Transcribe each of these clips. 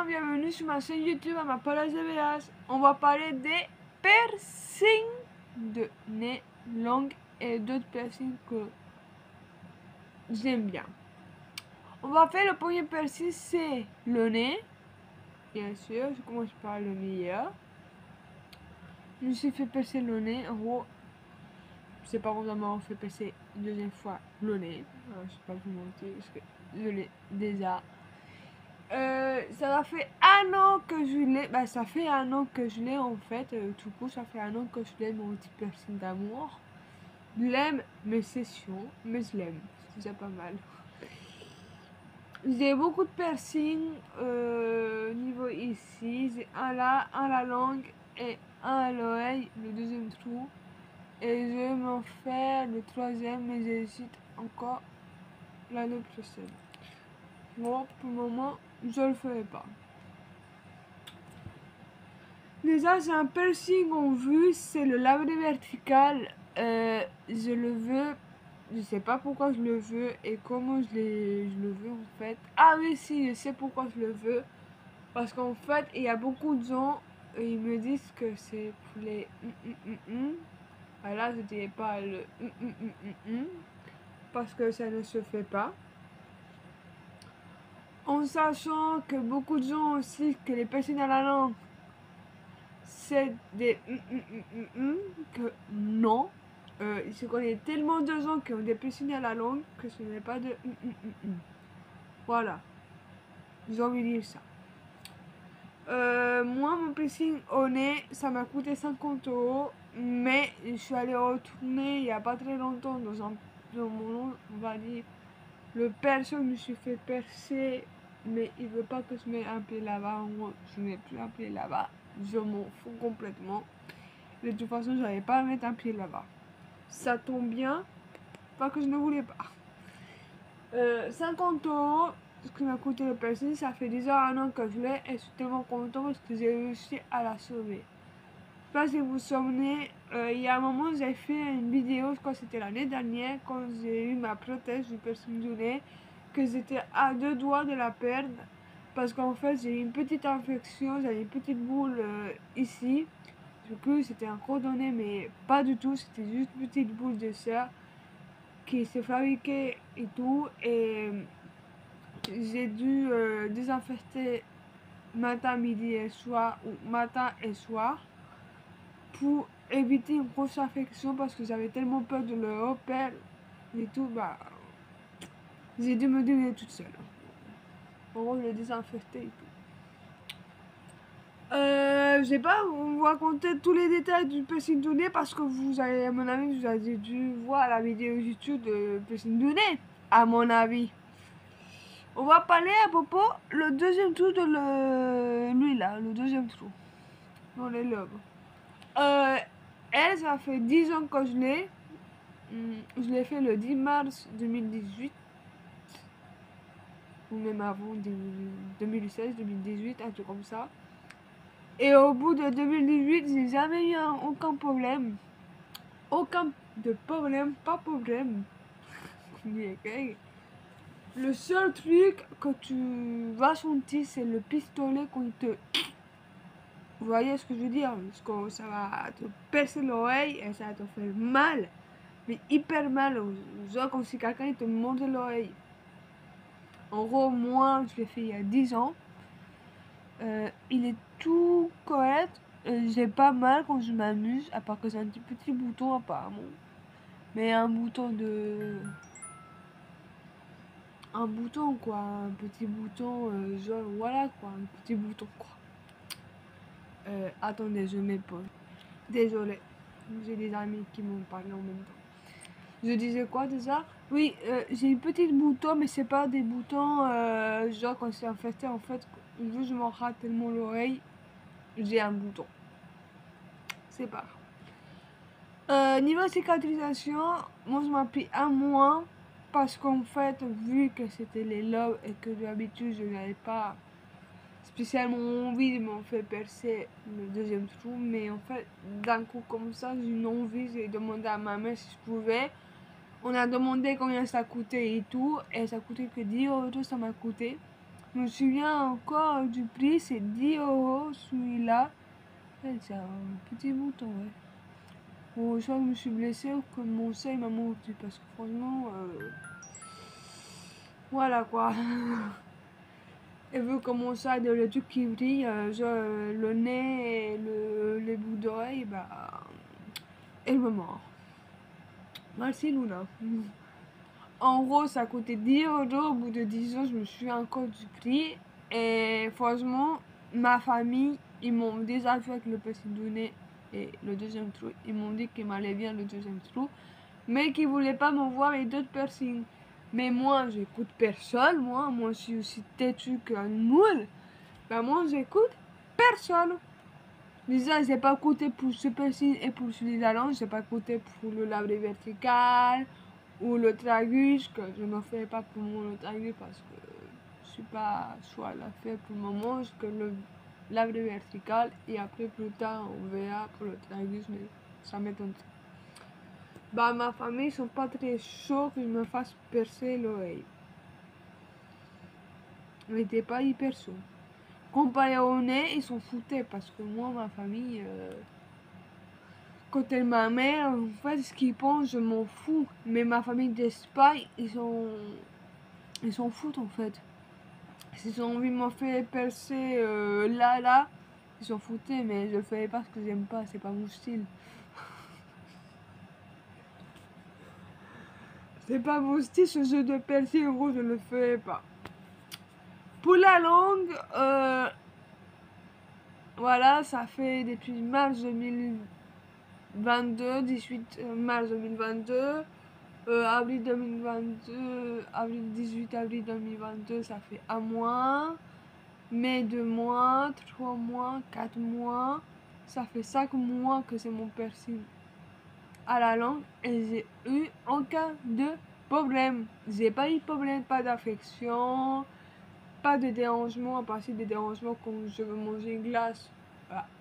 bienvenue sur ma chaîne YouTube à ma Paula GBH. On va parler des piercings de nez, langue et d'autres piercings que j'aime bien. On va faire le premier piercing, c'est le nez. Bien sûr, je commence par le meilleur. Je me suis fait percer le nez. En gros, c'est pas vraiment fait percer une deuxième fois le nez. Alors, je sais pas vous mentir parce que je l'ai déjà. Ça fait un an que je l'ai. Bah, ça fait un an que je l'ai en fait. Tout court, ça fait un an que je l'ai, mon petit piercing d'amour. Je l'aime, mes sessions, mais je l'aime. C'est déjà pas mal. J'ai beaucoup de piercings niveau ici. J'ai un là, un à la langue et un à l'oreille, le deuxième trou. Et je vais m'en faire le troisième, mais j'hésite encore l'année prochaine. Bon, pour le moment, je le ferai pas. Déjà, j'ai un piercing en vue, c'est le labré vertical. Je le veux, je sais pas pourquoi je le veux et comment je le veux en fait. Ah oui, si, je sais pourquoi je le veux. Parce qu'en fait, il y a beaucoup de gens, ils me disent que c'est pour les Là, je dirais pas le parce que ça ne se fait pas. En sachant que beaucoup de gens aussi, que les piercings à la langue, c'est des que non. Il se connaît tellement de gens qui ont des piercings à la langue que ce n'est pas de Voilà. J'ai envie de dire ça. Moi, mon piercing au nez, ça m'a coûté 50 €. Mais je suis allée retourner il n'y a pas très longtemps dans mon, on va dire, le perso, je me suis fait percer. Mais il veut pas que je mette un pied là-bas. Moi, je mets plus un pied là-bas. Je m'en fous complètement. De toute façon, j'allais pas mettre un pied là-bas. Ça tombe bien, pas que je ne voulais pas. 50 €, ce qui m'a coûté le piercing, ça fait déjà un an que je l'ai et je suis tellement content parce que j'ai réussi à la sauver. Je sais pas si vous vous souvenez, il y a un moment j'ai fait une vidéo, je crois que c'était l'année dernière, quand j'ai eu ma prothèse du piercing du nez, que j'étais à 2 doigts de la perdre parce qu'en fait j'ai eu une petite infection, j'avais une petite boule ici. Du coup, c'était un cordonnet, mais pas du tout, c'était juste une petite boule de chair qui s'est fabriquée et tout. Et j'ai dû désinfecter matin, midi et soir, ou matin et soir, pour éviter une grosse infection parce que j'avais tellement peur de le repère et tout. Bah, j'ai dû me débrouiller toute seule. En gros, je l'ai désinfecté et tout. Je vais pas vous raconter tous les détails du piercing du nez parce que vous avez, à mon avis, vous avez dû voir la vidéo YouTube de piercing du nez, à mon avis. On va parler à propos le deuxième trou de lui là, le deuxième trou dans les lobes. Elle, ça fait 10 ans que je l'ai. Je l'ai fait le 10 mars 2018. Ou même avant 2016, 2018, un truc comme ça. Et au bout de 2018, j'ai jamais eu aucun problème. Aucun de problème, pas problème. Le seul truc que tu vas sentir, c'est le pistolet quand il te... Vous voyez ce que je veux dire? Parce que ça va te percer l'oreille et ça va te faire mal. Mais hyper mal. Genre comme si quelqu'un te mordait l'oreille. En gros, moi, je l'ai fait il y a 10 ans. Il est tout correct. J'ai pas mal quand je m'amuse, à part que c'est un petit bouton apparemment. Mais un bouton de... Un bouton quoi, un petit bouton, genre voilà quoi, un petit bouton quoi. Attendez, je m'épaule. Désolée, j'ai des amis qui m'ont parlé en même temps. Je disais quoi déjà? Oui, j'ai une petite bouton, mais c'est pas des boutons, genre quand c'est infecté en fait, je m'en rate tellement l'oreille, j'ai un bouton. C'est pas grave. Niveau cicatrisation, moi ça m'a pris un mois parce qu'en fait, vu que c'était les lobes et que d'habitude je n'avais pas spécialement envie de m'en faire percer le deuxième trou, mais en fait, d'un coup comme ça, j'ai une envie, j'ai demandé à ma mère si je pouvais. On a demandé combien ça coûtait et tout, et ça coûtait que 10 € ça m'a coûté. Je me souviens encore du prix, c'est 10 € celui-là. C'est un petit bouton, ouais. Ou soit je me suis blessée ou que mon sein m'a mordu parce que franchement, voilà quoi. Et vu comment ça, de le truc qui brille, le nez et les bouts d'oreille, bah, elle me mord. Merci Luna. En gros, ça coûtait 10 €. Au bout de 10 ans, je me suis encore du prix. Et franchement, ma famille, ils m'ont déjà vu avec le petit donné et le deuxième trou. Ils m'ont dit qu'il m'allait bien le deuxième trou, mais qu'ils ne voulaient pas me voir avec d'autres piercings. Mais moi, j'écoute personne. Moi, je suis aussi têtue qu'un moule. Ben moi, j'écoute personne. Déjà, j'ai pas écouté pour ce piercing et pour celui de la langue. J'ai pas écouté pour le labré vertical ou le tragus, que je ne fais pas pour mon tragus parce que je suis pas soit la faire pour le moment, que le labré vertical et après plus tard on verra pour le tragus, mais ça m'étonne. Bah ma famille ils sont pas très chauds que je me fasse percer l'oreille. Ils n'étaient pas hyper chauds. Comparé au nez, ils s'en foutaient parce que moi ma famille côté de ma mère, en fait, ce qu'ils pensent, je m'en fous. Mais ma famille d'Espagne, ils s'en foutent en fait. S'ils ont envie de me faire percer là, ils s'en foutaient, mais je le fais parce que j'aime pas, c'est pas mon style. C'est pas mon style, ce jeu de percer, en gros, je le fais pas. Pour la langue, voilà, ça fait depuis mars 2022, 18 mars 2022. Avril 2022, avril 18 avril 2022, ça fait un mois. Mai 2 mois, 3 mois, 4 mois. Ça fait 5 mois que c'est mon piercing à la langue et j'ai eu aucun de problème. J'ai pas eu de problème, pas d'affection, pas de dérangement, à partir des dérangements quand je veux manger une glace.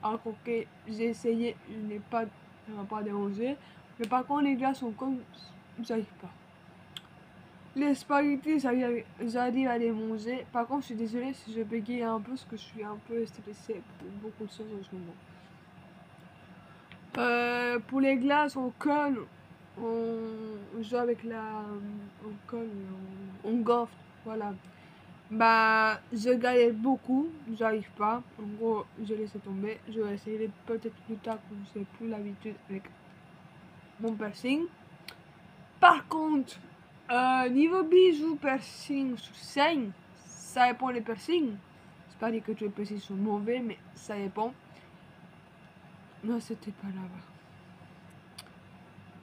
Encore que j'ai essayé, ça ne m'a pas dérangé. Mais par contre, les glaces sont comme, j'arrive pas. Les spaghettis, j'arrive à les manger. Par contre, je suis désolée si je bégaye un peu, parce que je suis un peu stressée pour beaucoup de choses en ce moment. Pour les glaces, on colle, on joue avec on colle, on gonfle, voilà. Bah, je galère beaucoup, j'arrive pas. En gros, je laisse tomber. Je vais essayer peut-être plus tard quand je n'ai plus l'habitude avec mon piercing. Par contre, niveau bijoux, piercing sur scène, ça dépend des piercings. C'est pas dit que tous les piercings sont mauvais, mais ça dépend. Non, c'était pas là-bas.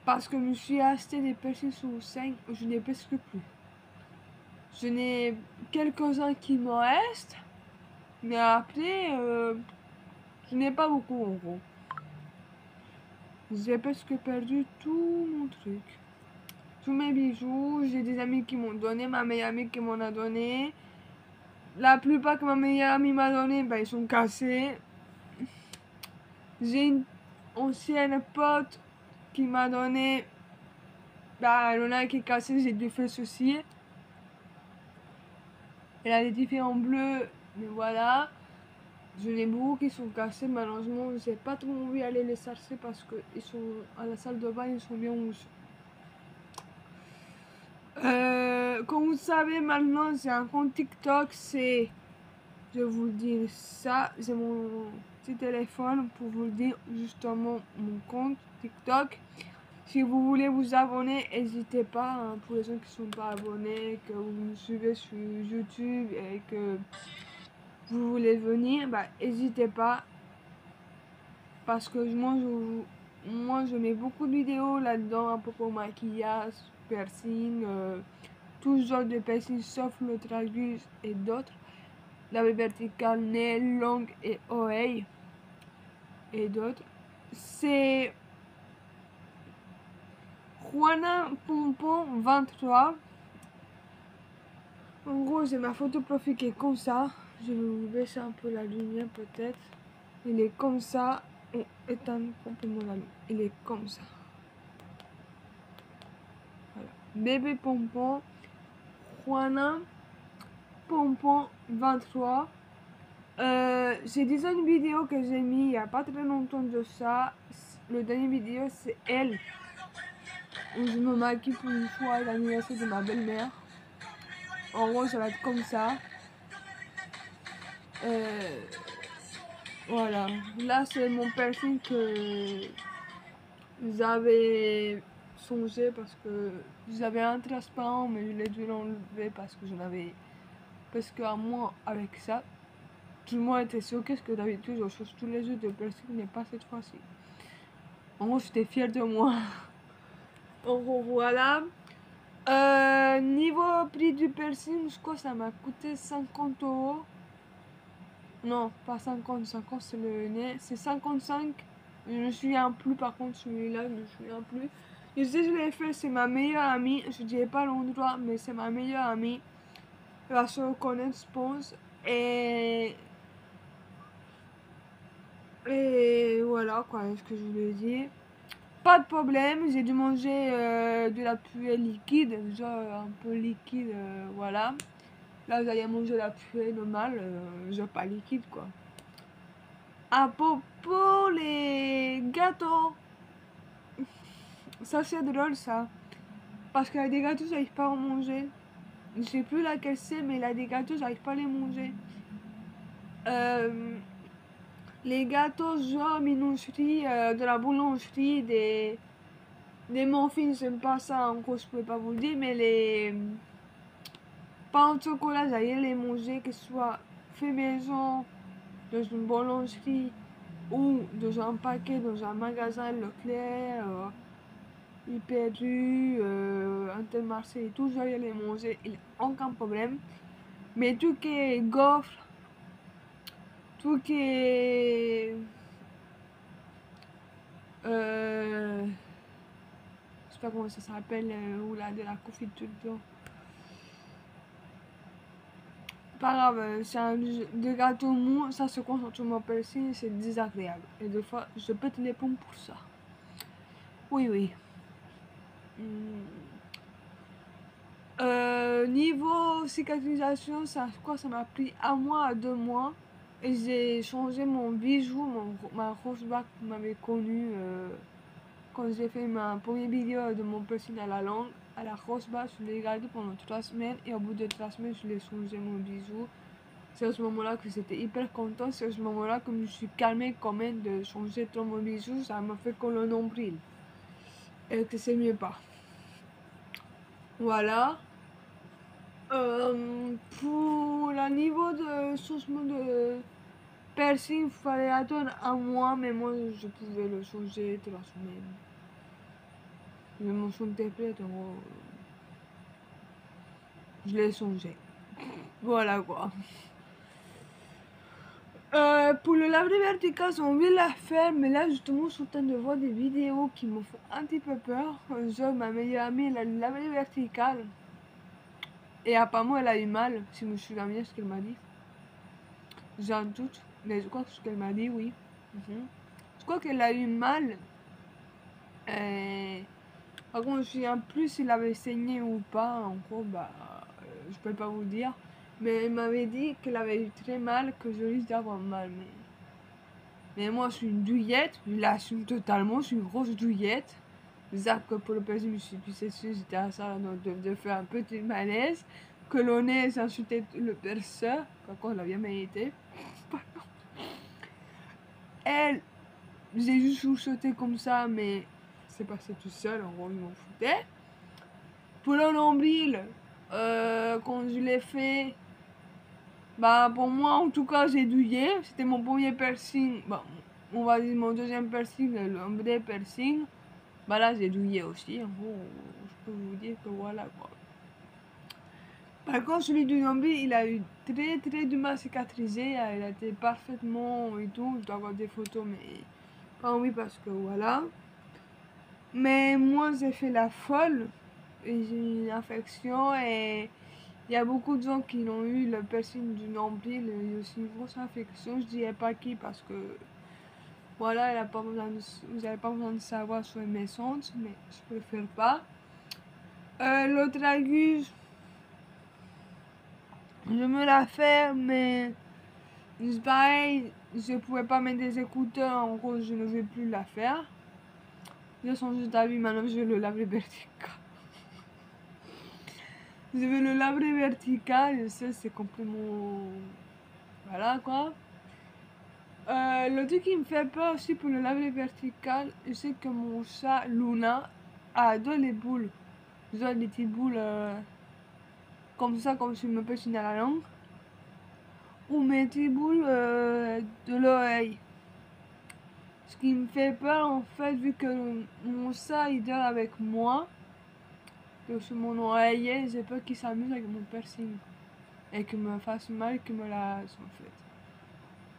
Parce que je me suis acheté des piercings sur scène, je n'ai presque plus. Je n'ai quelques-uns qui me restent, mais après, je n'ai pas beaucoup en gros. J'ai presque perdu tout mon truc. Tous mes bijoux, j'ai des amis qui m'ont donné, ma meilleure amie qui m'en a donné. La plupart que ma meilleure amie m'a donné, bah, ils sont cassés. J'ai une ancienne pote qui m'a donné, bah, il y en a un qui est cassé, j'ai dû faire ceci. Elle a des différents bleus, mais voilà. J'en ai beaucoup qui sont cassés, malheureusement, j'ai pas trop envie d'aller les chercher parce qu'ils sont à la salle de bain, ils sont bien rouges. Comme vous savez maintenant, j'ai un compte TikTok, c'est, je vais vous dire ça, c'est mon petit téléphone pour vous dire justement mon compte TikTok. Si vous voulez vous abonner, n'hésitez pas, hein, pour les gens qui ne sont pas abonnés, que vous me suivez sur YouTube et que vous voulez venir, bah n'hésitez pas. Parce que moi je mets beaucoup de vidéos là-dedans, à propos maquillage, piercing, tout genre de piercing sauf le tragus et d'autres. La verticale, nez, langue et oreille et d'autres. C'est Juana Pompon 23. En gros, j'ai ma photo profil qui est comme ça. Je vais vous baisser un peu la lumière peut-être. Il est comme ça. Et éteindre complètement la lumière. Il est comme ça. Voilà. Bébé Pompon, Juana Pompon 23. J'ai déjà une vidéo que j'ai mis il n'y a pas très longtemps de ça. Le dernier vidéo c'est elle, où je me maquille pour une fois à l'anniversaire de ma belle-mère. En gros ça va être comme ça. Voilà, là c'est mon piercing que j'avais songé parce que j'avais un transparent mais je l'ai dû l'enlever parce que j'en avais. Parce qu'à moi avec ça, tout le monde était choqué parce que d'habitude je change tous les jours de piercing mais pas cette fois-ci. En gros j'étais fière de moi. En gros voilà. Niveau prix du piercing, je crois que ça m'a coûté 50 €. Non, pas 50, 50 c'est le nez, c'est 55. Je me souviens plus, par contre celui-là, je me souviens plus. Je sais, je l'ai fait, c'est ma meilleure amie. Je dirais pas l'endroit, mais c'est ma meilleure amie. Elle va se reconnaître, je pense. Et voilà quoi, ce que je voulais dire. Pas de problème, j'ai dû manger de la puée liquide, genre un peu liquide, voilà. Là, j'allais manger la puée normale, genre pas liquide quoi. À propos les gâteaux, ça c'est drôle ça, parce qu'il y a des gâteaux j'arrive pas à en manger. Je sais plus laquelle c'est, mais il y a des gâteaux j'arrive pas à les manger. Les gâteaux genre minoucherie, de la boulangerie, des muffins, j'aime pas ça, en gros je peux pas vous le dire, mais les pains au chocolat j'allais les manger, que ce soit fait maison, dans une boulangerie ou dans un paquet, dans un magasin Leclerc, Hyper-U, Intermarché et tout, j'allais les manger, il n'y a aucun problème. Mais tout qui est gaufre, tout qui est je sais pas comment ça s'appelle, ou là de la confiture dedans. Pas grave, c'est un de gâteau mou, ça se concentre sur mon piercing, c'est désagréable. Et des fois, je pète les plombs pour ça. Oui, oui. Niveau cicatrisation, ça, quoi, ça m'a pris 1 mois à 2 mois. Et j'ai changé mon bijou, ma rose-bague que vous m'avez connu quand j'ai fait ma première vidéo de mon piercing à la langue. À la rose-bague, je l'ai gardé pendant 3 semaines. Et au bout de 3 semaines, je l'ai changé mon bijou. C'est à ce moment-là que j'étais hyper contente. C'est à ce moment-là que je me suis calmée quand même de changer trop mon bijou. Ça m'a fait comme le nombril. Et que c'est mieux pas. Voilà. Pour le niveau de changement de piercing, il fallait attendre 1 mois, mais moi je pouvais le changer 3 semaines. Je me sentais prête, en gros. Je l'ai changé. Voilà quoi. Pour le laver vertical, j'ai envie de la faire, mais là justement je suis en train de voir des vidéos qui me font un petit peu peur. Genre ma meilleure amie, elle a le lavé vertical. Et apparemment elle a eu mal, si je me souviens bien ce qu'elle m'a dit. J'ai un doute, mais je crois que ce qu'elle m'a dit, oui. Je crois qu'elle a eu mal. Par contre, je me souviens plus s'il avait saigné ou pas. En gros, bah, je peux pas vous dire. Mais elle m'avait dit qu'elle avait eu très mal, que je risque d'avoir mal. Mais moi, je suis une douillette. Je l'assume totalement. Je suis une grosse douillette. Zap que pour le plaisir, je me suis pissée dessus. J'étais à ça de faire un petit malaise. Que l'on ait insulté le perceur. Quand on l'a bien mérité. Elle, j'ai juste chuchoté comme ça, mais c'est passé tout seul, en gros, ils m'en foutaient. Pour le nombril, quand je l'ai fait, bah pour moi, en tout cas, j'ai douillé. C'était mon premier piercing, bah, on va dire mon deuxième piercing, le vrai piercing. Bah là, j'ai douillé aussi, en gros, je peux vous dire que voilà, quoi. Par contre, celui du nombril, il a eu très du mal à cicatriser, il a été parfaitement et tout. Je dois avoir des photos, mais pas envie parce que voilà. Mais moi, j'ai fait la folle. Et j'ai eu une infection et il y a beaucoup de gens qui ont eu le piercing du nombril. Il y a aussi une grosse infection. Je dirais pas qui parce que voilà, vous n'avez pas besoin de savoir sur mes sens, mais je préfère pas. L'autre aiguille, Je me la fais, mais c'est pareil, je pouvais pas mettre des écouteurs, en gros, je ne vais plus la faire. Je change d'avis, maintenant je vais le laver vertical. Je vais le laver vertical, je sais, c'est complètement... Voilà quoi. Le truc qui me fait peur aussi pour le laver vertical, c'est que mon chat Luna adore les boules. Genre des petites boules comme ça, comme si je me pêche dans la langue. Ou mes petites boules de l'oreille. Ce qui me fait peur en fait, vu que mon chat il dort avec moi, que sur mon oreiller, j'ai peur qu'il s'amuse avec mon piercing. Et qu'il me fasse mal, qu'il me lâche en fait.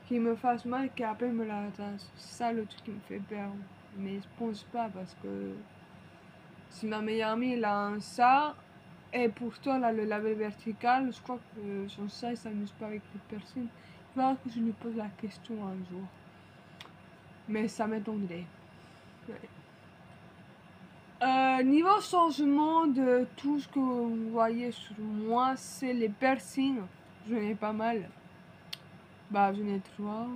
Qu'il me fasse mal et qu'après me la tasse. C'est ça le truc qui me fait peur. Mais je pense pas parce que si ma meilleure amie elle a un chat et pourtant elle a le label vertical, je crois que son chat il s'amuse pas avec les personnes. Il va falloir que je lui pose la question un jour. Mais ça m'étonnerait. Ouais. Niveau changement de tout ce que vous voyez sur moi, c'est les piercings. J'en ai pas mal. Bah j'en ai 3.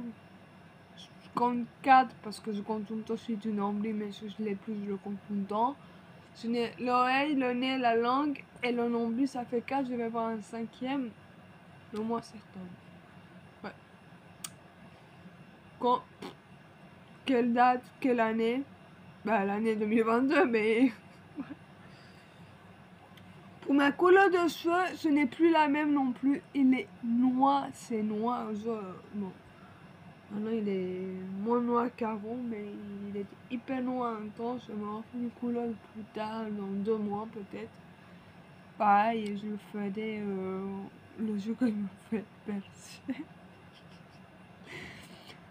Je compte 4 parce que je compte aussi du nombril, mais si je l'ai plus, je le compte tout le temps. J'en ai l'oreille, le nez, la langue et le nombril, ça fait 4. Je vais avoir un 5e le mois septembre. Ouais. Quand, quelle date, quelle année? Bah l'année 2022, mais... Pour ma couleur de cheveux, ce n'est plus la même non plus. Il est noir, c'est noir. Bon, maintenant il est moins noir qu'avant, mais il est hyper noir intense. Je me refais une couleur plus tard, dans 2 mois peut-être. Pareil, je le ferai le jour quand il me fait percer.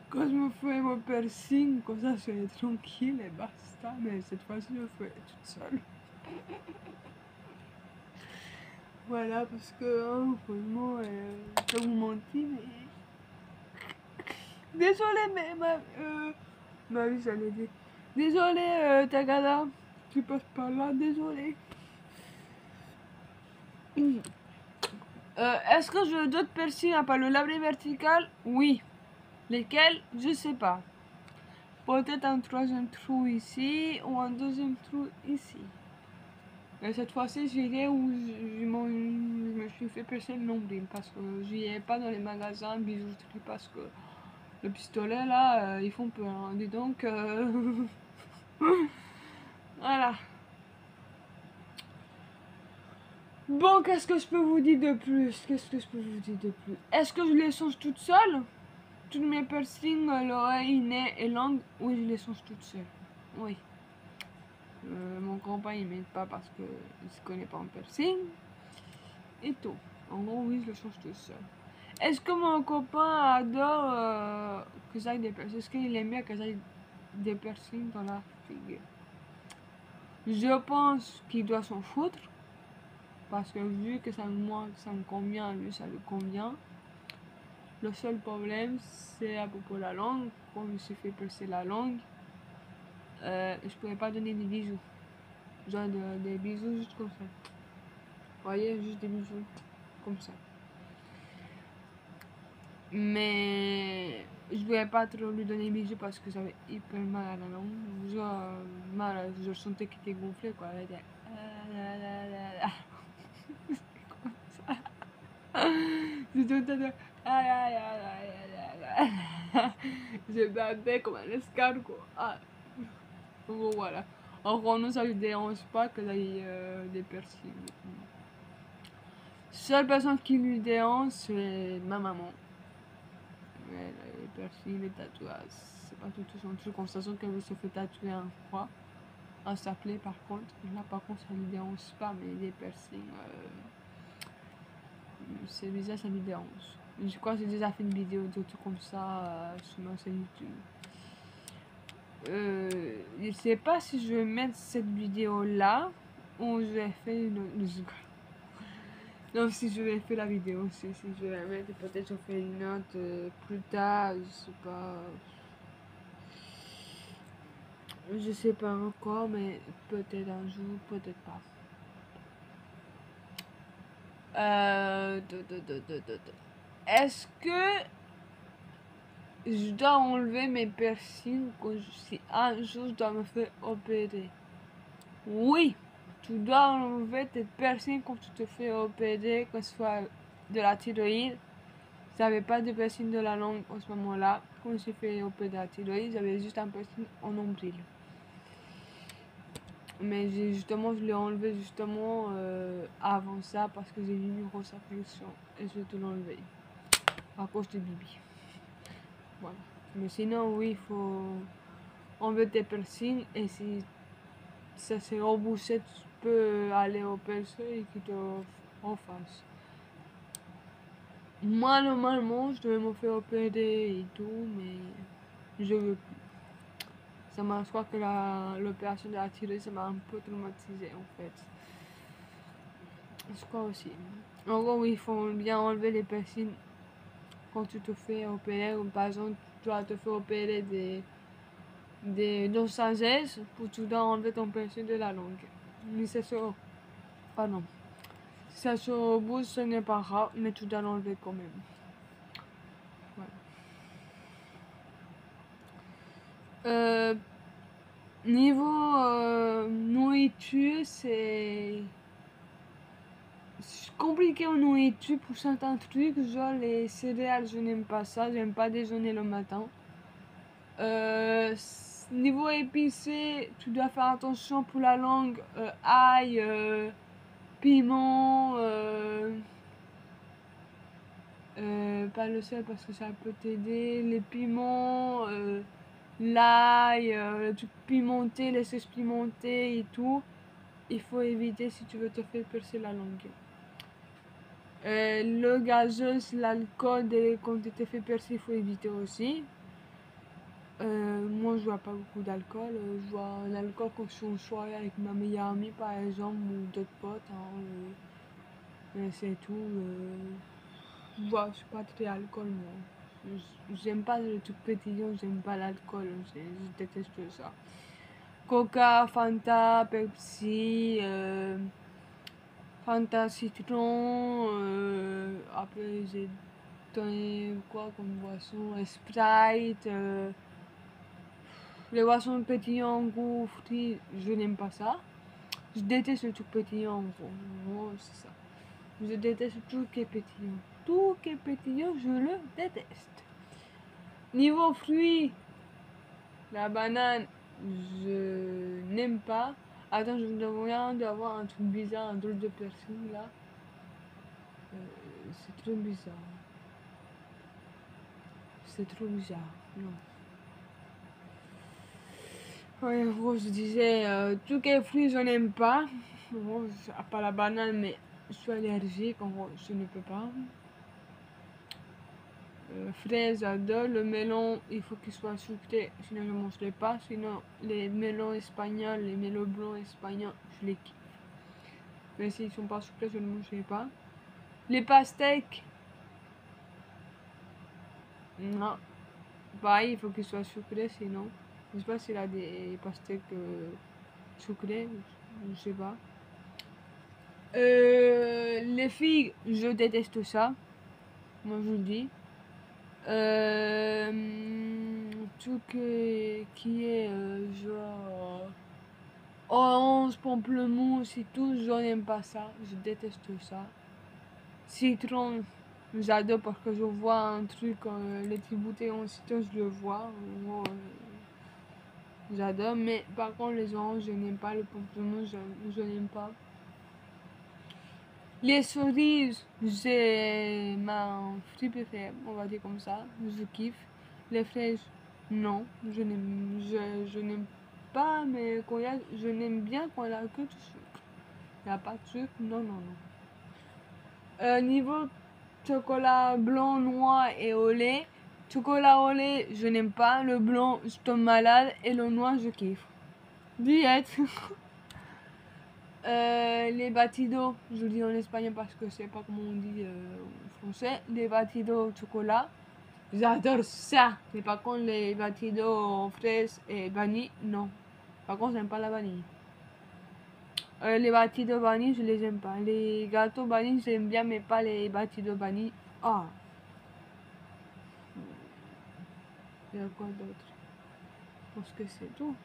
Quand je me fais mon piercing, comme ça je serai tranquille et basta. Mais cette fois-ci, je le ferai toute seule. Voilà, parce que, hein, franchement, je peux vous mentir, mais... Désolée, mais ma vie, j'allais dire. Désolée, Tagada, tu passes par là, désolée. Est-ce que je veux d'autres piercings à part le labré vertical? Oui. Lesquels? Je sais pas. Peut-être un 3e trou ici ou un 2e trou ici. Mais cette fois-ci, j'irai où je me suis fait percer le nombril parce que j'y ai pas dans les magasins bijouterie parce que le pistolet là, ils font peur. Hein. Dis donc, voilà. Bon, qu'est-ce que je peux vous dire de plus? Qu'est-ce que je peux vous dire de plus? Est-ce que je les change toute seule? Tous mes piercings, l'oreille, nez et langue, oui, je les change toute seule. Oui. Mon copain il m'aide pas parce qu'il se connaît pas en piercing. Et tout. En gros, oui, je le change tout seul. Est-ce que mon copain adore que j'aille des piercings? Est-ce qu'il aime bien que j'aille des piercings dans la figure? Je pense qu'il doit s'en foutre. Parce que vu que moi, ça me convient, lui, ça lui convient. Le seul problème, c'est à propos de la langue. Quand je me suis fait percer la langue, je pouvais pas donner des bijoux. Genre des bijoux juste comme ça. Vous voyez, juste des bijoux comme ça. Mais je voulais pas trop lui donner des bijoux parce que j'avais hyper mal à la langue. Genre, mal, je sentais qu'il était gonflé quoi. Elle était... C'est tout le temps... Je babais comme un escargot. Ah. Bon, voilà. En gros, nous, ça ne dérange pas que j'aille des piercings. Seule personne qui lui dérange, c'est ma maman. Mais les piercings, les tatouages, c'est pas tout son truc. En sachant qu'elle se fait tatouer un croix, un chapelet par contre. Là, par contre, ça ne lui dérange pas, mais les piercings, c'est bizarre, ça lui dérange. Je crois que j'ai déjà fait une vidéo de tout comme ça sur ma chaîne YouTube. Je sais pas si je vais mettre cette vidéo là ou je vais faire une autre. Non, si je vais faire la vidéo aussi, si je vais la mettre, peut-être je fais une autre plus tard, je sais pas encore, mais peut-être un jour, peut-être pas. Est-ce que je dois enlever mes piercings si un jour je dois me faire opérer? Oui, tu dois enlever tes piercings quand tu te fais opérer, que ce soit de la thyroïde. J'avais pas de piercing de la langue en ce moment-là. Quand j'ai fait opérer de la thyroïde, j'avais juste un piercing en nombril. Mais je l'ai enlevé justement avant ça parce que j'ai eu une grosse infection et je te l'enlever à cause de Bibi. Voilà. Mais sinon, oui, il faut enlever tes piercings et si ça s'est rebouché, tu peux aller au percé et qu'ils te en fassent. Moi, normalement, je devais me faire opérer et tout, mais je veux plus. Je crois que l'opération de la thyroïde, ça m'a un peu traumatisé en fait. Je crois aussi. En gros, oui, il faut bien enlever les piercings quand tu te fais opérer. Ou par exemple, tu dois te faire opérer des sagesse pour tu dois enlever ton piercing de la langue. Mais c'est ça. Pardon. Si ça se rebouche, ce n'est pas grave, mais tu dois l'enlever quand même. Voilà. Niveau nourriture, c'est compliqué en nourriture pour certains trucs, genre les céréales, je n'aime pas ça, j'aime pas déjeuner le matin. Niveau épicé, tu dois faire attention pour la langue, ail, piment, pas le sel parce que ça peut t'aider, les piments, l'ail, le truc pimenté, les sauces pimentées et tout. Il faut éviter si tu veux te faire percer la langue. Le gazeuse, l'alcool, quand tu te fais percer, il faut éviter aussi. Moi, je bois pas beaucoup d'alcool. Je bois l'alcool quand je suis en soirée avec ma meilleure amie, par exemple, ou d'autres potes. Mais c'est tout. Je suis pas très alcool, moi. J'aime pas le truc pétillant, j'aime pas l'alcool. Je déteste ça. Coca, Fanta, Pepsi, Fanta citron, après j'ai donné quoi comme boisson, Sprite, les boissons pétillantes, goût, fruits, je n'aime pas ça. Je déteste le truc pétillant, en gros, c'est ça. Je déteste tout qui est pétillant. Tout qui est pétillant, je le déteste. Niveau fruits, la banane, je n'aime pas. Attends, je viens d'avoir un truc bizarre, un drôle de piercing là. C'est trop bizarre. C'est trop bizarre. Non. Ouais, en gros, je disais, tout qui est fruits, je n'aime pas. En gros, à part la banane, mais je suis allergique, en gros, je ne peux pas. Fraises, j'adore. Le melon, il faut qu'il soit sucré, sinon je ne mangerai pas. Sinon, les melons espagnols, les melons blancs espagnols, je les kiffe. Mais s'ils ne sont pas sucrés, je ne mangerai pas. Les pastèques, non. Pareil, il faut qu'ils soient sucrés, sinon. Je ne sais pas s'il a des pastèques sucrées, je ne sais pas. Les figues, je déteste ça. Moi, je vous le dis. Tout qui est genre orange, pamplemousse et tout, je n'aime pas ça. Je déteste ça. Citron, j'adore parce que je vois un truc, les petites bouteilles en citron, je le vois. J'adore, mais par contre, les oranges, je n'aime pas. Le pamplemousse, je n'aime pas. Les cerises, c'est ma fruit préféré, on va dire comme ça. Je kiffe. Les fraises, non, je n'aime pas, mais je n'aime bien quand il y a que du sucre. Il n'y a pas de sucre, non, non, non. Niveau chocolat blanc, noir et au lait, chocolat au lait, je n'aime pas. Le blanc, je tombe malade. Et le noir, je kiffe. Diète. Les batidos, je dis en espagnol parce que je sais pas comment on dit en français. Les batidos au chocolat, j'adore ça. Mais par contre, les batidos aux fraises et vanille, non. Par contre, j'aime pas la vanille. Les bâtiment de vanille, je les aime pas. Les gâteaux vanille, j'aime bien, mais pas les bâtiment de vanille. Ah. Il y a quoi d'autre? Je pense que c'est tout.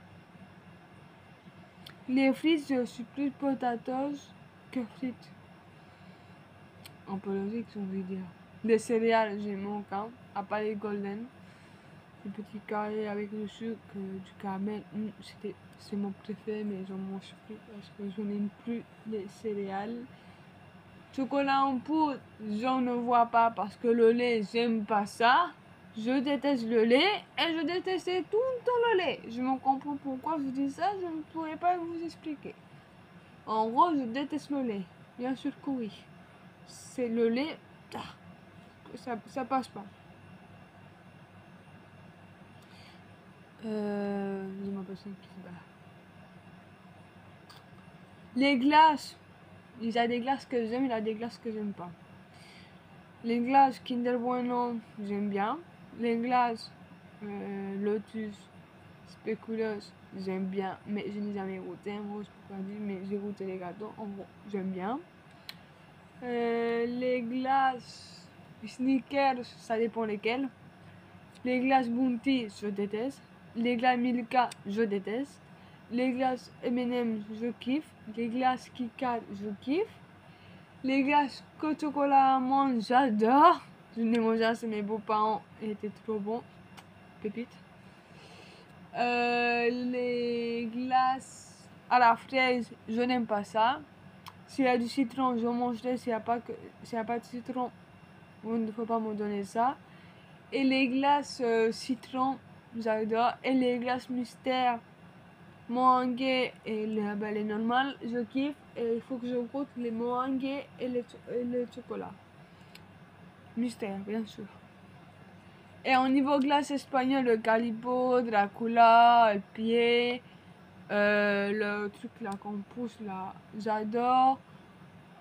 Les frites, je suis plus potatoes que frites. Un peu logique, j'ai envie de dire. Les céréales, j'aime aucun, à part les golden. Les petits carrés avec le sucre, du caramel, c'est mon préféré, mais j'en mange plus parce que je n'aime plus les céréales. Chocolat en poudre, j'en ne vois pas parce que le lait, j'aime pas ça. Je déteste le lait et je détestais tout le temps le lait. Je me comprends pourquoi je dis ça, je ne pourrais pas vous expliquer. En gros, je déteste le lait. Bien sûr que oui. C'est le lait, ça passe pas. Dis-moi pas qui se bat. Les glaces. Il y a des glaces que j'aime, il y a des glaces que j'aime pas. Les glaces Kinder Bueno, j'aime bien. Les glaces Lotus, Spéculoos, j'aime bien, mais je n'ai jamais goûté. En gros, je peux pas dire, mais j'ai goûté les gâteaux. En gros, j'aime bien. Les glaces Snickers, ça dépend lesquelles. Les glaces Bounty, je déteste. Les glaces Milka, je déteste. Les glaces M&M, je kiffe. Les glaces KitKat, je kiffe. Les glaces chocolat amande, j'adore. Je n'ai mangé assez, mes beaux-parents étaient trop bons. Pépite. Les glaces à la fraise, je n'aime pas ça. S'il y a du citron, je mangerai. S'il n'y a pas de citron, il ne faut pas me donner ça. Et les glaces citron, j'adore. Et les glaces mystère, meringuées et les normales, je kiffe. Et il faut que je goûte les meringuées et le chocolat. Mystère, bien sûr. Et au niveau glace espagnole, le Calipo, Dracula, le pied, le truc là qu'on pousse là, j'adore.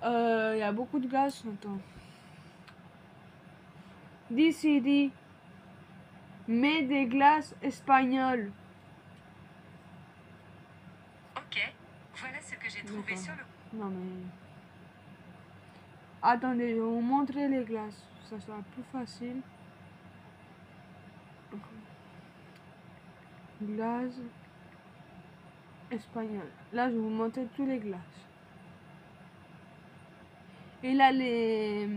Il y a beaucoup de glaces. Attends. DCD, mais des glaces espagnoles. Ok, voilà ce que j'ai trouvé sur le... Non mais... Attendez, je vais vous montrer les glaces. Ça sera plus facile. Glace espagnole. Là, je vais vous montrer tous les glaces. Et là, les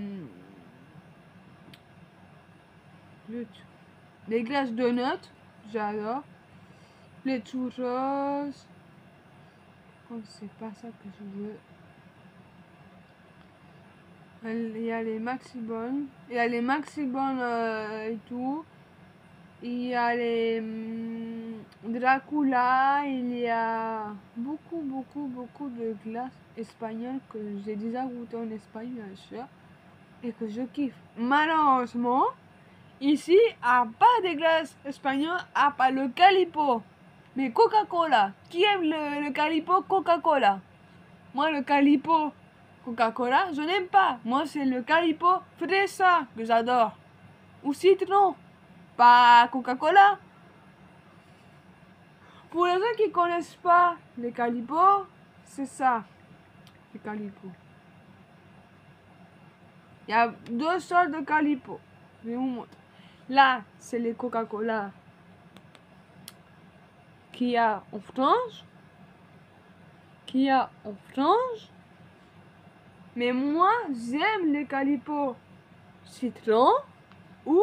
glaces donuts, j'adore. Les churros. Oh, c'est pas ça que je veux. Il y a les Maxibon. Il y a les Maxibon et tout. Il y a les Dracula. Il y a beaucoup de glaces espagnoles que j'ai déjà goûté en Espagne, bien sûr. Et que je kiffe. Malheureusement, ici, à pas de glaces espagnoles, à part le Calipo. Mais Coca-Cola. Qui aime le Calipo Coca-Cola? Moi, le Calipo Coca-Cola, je n'aime pas. Moi, c'est le Calipo Fresa que j'adore. Ou citron. Pas Coca-Cola. Pour les gens qui connaissent pas le Calipo, c'est ça. Le Calipo. Il y a deux sortes de Calipo. Je vais vous montrer. Là, c'est les Coca-Cola qu'il y a en France. Mais moi, j'aime les Calipo citron ou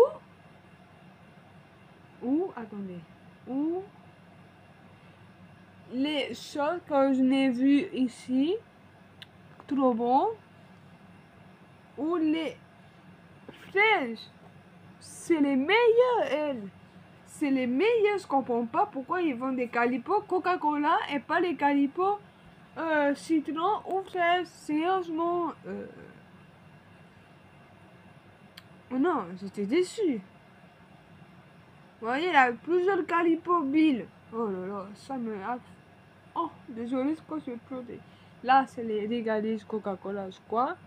les choses que je n'ai vues ici, trop bon, ou les fraises, c'est les meilleures, elles. C'est les meilleures, je comprends pas pourquoi ils vendent des Calipo Coca-Cola et pas les Calipo citron ou fraises. Sérieusement, oh non, j'étais déçue. Vous voyez, il y a plusieurs Calipo Bill. Oh là là, ça me... Oh, désolé, c'est quoi je vais pleurer. Là, c'est les Régalis Coca-Cola, je crois.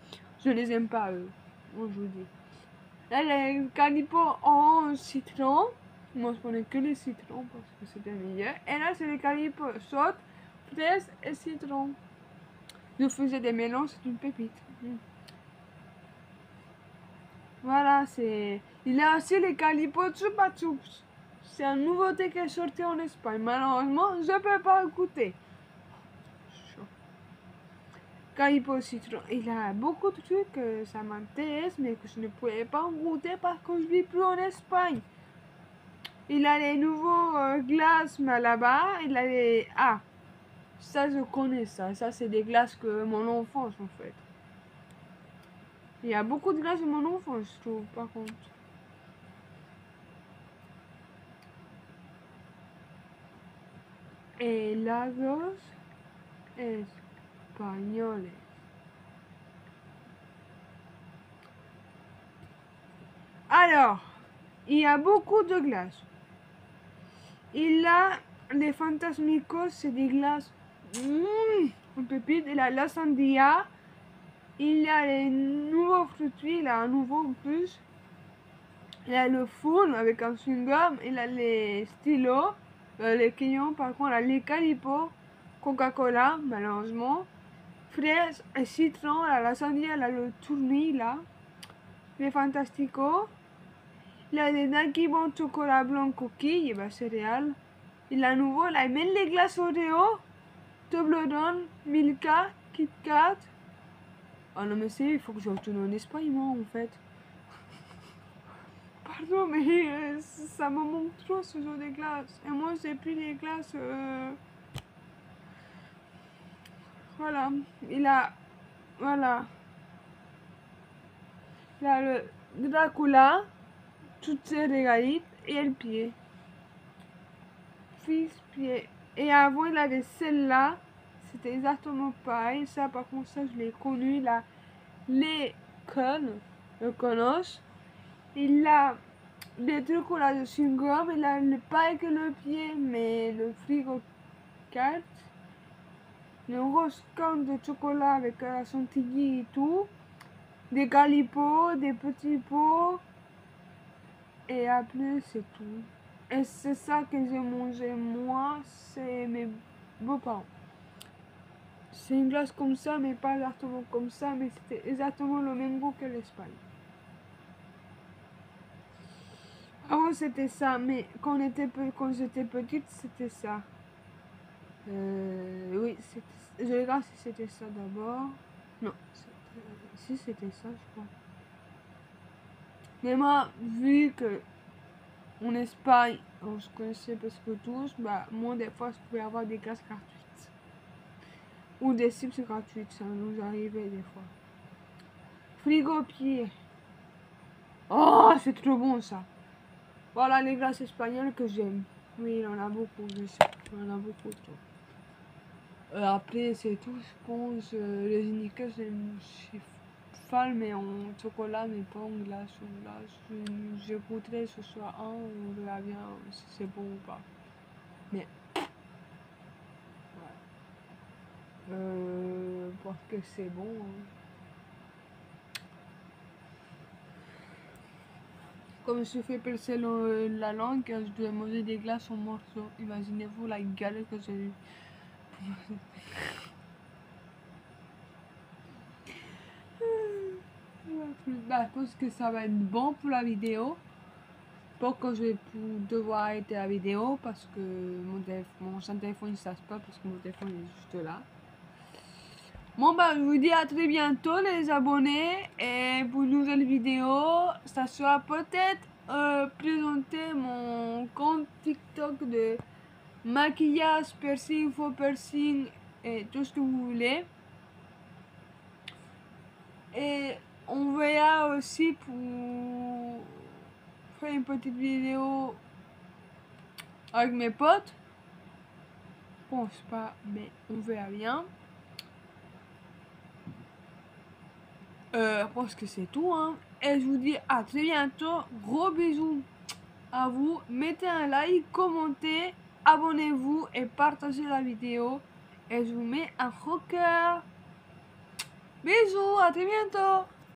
Je les aime pas, eux. Moi, je vous dis. Là, les Calipo en citron. Moi, je prenais que les citrons parce que c'était meilleur. Et là, c'est les Calipo saute, fraise et citron. je faisais des mélanges, c'est une pépite. Voilà, c'est... Il y a aussi les Calippo Chupa Chups. C'est une nouveauté qui est sortie en Espagne. Malheureusement, je ne peux pas goûter. Calippo Citron. Il y a beaucoup de trucs que ça m'intéresse, mais que je ne pouvais pas en goûter parce que je ne vis plus en Espagne. Il a les nouveaux glaces, mais là-bas, il a les... Ah, ça je connais ça. Ça, c'est des glaces que mon enfance, en fait. Il y a beaucoup de glaces de mon enfance, je trouve, par contre. Helados españoles. Alors, il y a beaucoup de glaces. Il a les Fantasmicos, c'est des glaces en pépite. Il a la Sandia. Il y a les nouveaux fruits, il a un nouveau en plus. Il a le full avec un chewing-gum. Il a les stylos, les crayons, par contre, il a les Calippo, Coca-Cola, malheureusement. Fraises et citron, la Sandia, il a le tournis là. Les Fantasticos. Il a des Nike Bon chocolat blanc coquille, et céréales. Il a nouveau, il a même les glaces Oreo, Toblerone, Milka, Kit Kat. Oh non mais c'est, il faut que je retourne en Espagne moi en fait. Pardon mais ça me manque trop ce genre de glaces. Et moi j'ai pris les glaces. Voilà, il a, voilà. Il a le Dracula, toutes ces régalites et le pied. Fils pied. Et avant il avait celle-là. C'était exactement pareil. Ça, par contre, ça, je l'ai connu. Il a les cônes, le conos. Il a des trucs là de chewing-gum. Il a pas que le pied, mais le frigo 4. Le rose canne de chocolat avec la chantilly et tout. Des Calippo, des petits pots. Et après, c'est tout. Et c'est ça que j'ai mangé moi, c'est mes beaux-parents. C'est une glace comme ça, mais pas exactement comme ça, mais c'était exactement le même goût que l'Espagne. Avant c'était ça, mais quand j'étais petite, c'était ça. Oui, je regarde si c'était ça d'abord. Non, si c'était ça, je crois. Mais moi, vu que en Espagne, on se connaissait presque tous, bah moi des fois je pouvais avoir des glaces gratuites. Ou des chips gratuites, ça nous arrivait des fois. Frigo pied. Oh, c'est trop bon ça. Voilà les glaces espagnoles que j'aime. Oui, il en a beaucoup, je sais. Il en a beaucoup trop. Après, c'est tout, je pense. Les uniques, c'est fan, mais en chocolat, mais pas en glace. Je goûterai ce soir un, on verra bien si c'est bon ou pas. Mais. Ouais. Parce que c'est bon. Hein. Comme je fais percer la langue, je dois manger des glaces en morceaux. Imaginez-vous la galère que j'ai eue. Bah, je pense que ça va être bon pour la vidéo. Pour que je vais devoir arrêter la vidéo parce que mon téléphone ne passe pas parce que mon téléphone est juste là. Bon bah je vous dis à très bientôt les abonnés et pour une nouvelle vidéo, ça sera peut-être présenter mon compte TikTok de maquillage, piercing, faux piercing et tout ce que vous voulez. Et on verra aussi pour faire une petite vidéo avec mes potes. Je pense pas, mais on verra bien. Je pense que c'est tout, hein. Et je vous dis à très bientôt. Gros bisous à vous. Mettez un like, commentez, abonnez-vous et partagez la vidéo. Et je vous mets un gros cœur. Bisous, à très bientôt.